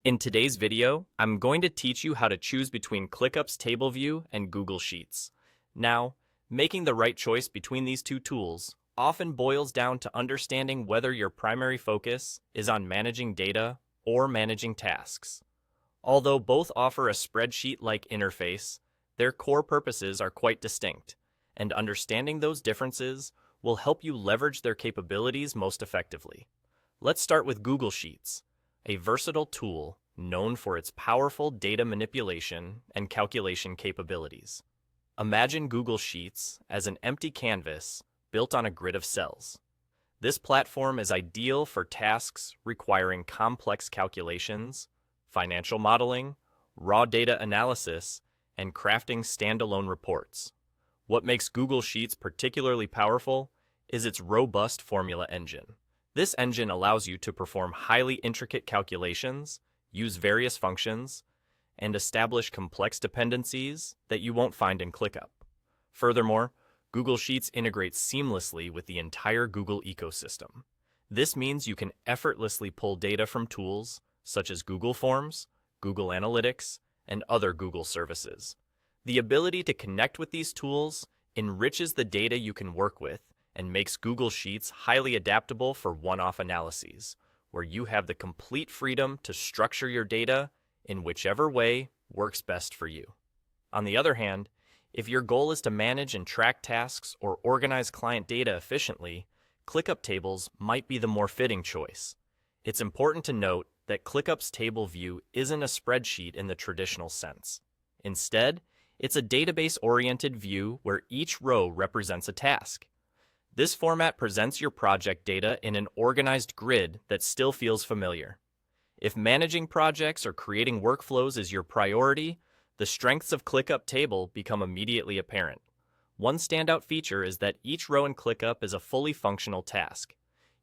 In today's video, I'm going to teach you how to choose between ClickUp's Table View and Google Sheets. Now, making the right choice between these two tools often boils down to understanding whether your primary focus is on managing data or managing tasks. Although both offer a spreadsheet-like interface, their core purposes are quite distinct, and understanding those differences will help you leverage their capabilities most effectively. Let's start with Google Sheets, a versatile tool known for its powerful data manipulation and calculation capabilities. Imagine Google Sheets as an empty canvas built on a grid of cells. This platform is ideal for tasks requiring complex calculations, financial modeling, raw data analysis, and crafting standalone reports. What makes Google Sheets particularly powerful is its robust formula engine. This engine allows you to perform highly intricate calculations, use various functions, and establish complex dependencies that you won't find in ClickUp. Furthermore, Google Sheets integrates seamlessly with the entire Google ecosystem. This means you can effortlessly pull data from tools such as Google Forms, Google Analytics, and other Google services. The ability to connect with these tools enriches the data you can work with and makes Google Sheets highly adaptable for one-off analyses, where you have the complete freedom to structure your data in whichever way works best for you. On the other hand, if your goal is to manage and track tasks or organize client data efficiently, ClickUp Tables might be the more fitting choice. It's important to note that ClickUp's table view isn't a spreadsheet in the traditional sense. Instead, it's a database-oriented view where each row represents a task. This format presents your project data in an organized grid that still feels familiar. If managing projects or creating workflows is your priority, the strengths of ClickUp Table become immediately apparent. One standout feature is that each row in ClickUp is a fully functional task.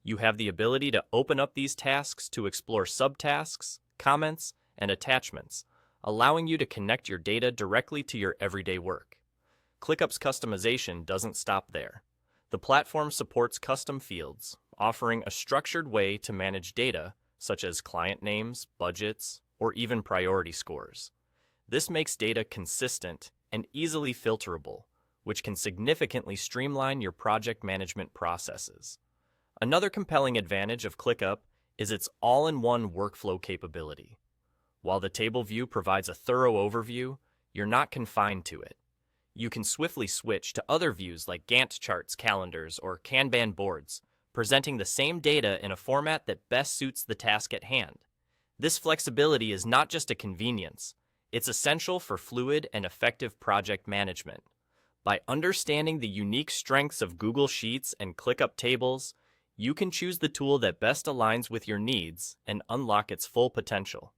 You have the ability to open up these tasks to explore subtasks, comments, and attachments, allowing you to connect your data directly to your everyday work. ClickUp's customization doesn't stop there. The platform supports custom fields, offering a structured way to manage data, such as client names, budgets, or even priority scores. This makes data consistent and easily filterable, which can significantly streamline your project management processes. Another compelling advantage of ClickUp is its all-in-one workflow capability. While the table view provides a thorough overview, you're not confined to it. You can swiftly switch to other views like Gantt charts, calendars, or Kanban boards, presenting the same data in a format that best suits the task at hand. This flexibility is not just a convenience, it's essential for fluid and effective project management. By understanding the unique strengths of Google Sheets and ClickUp Tables, you can choose the tool that best aligns with your needs and unlock its full potential.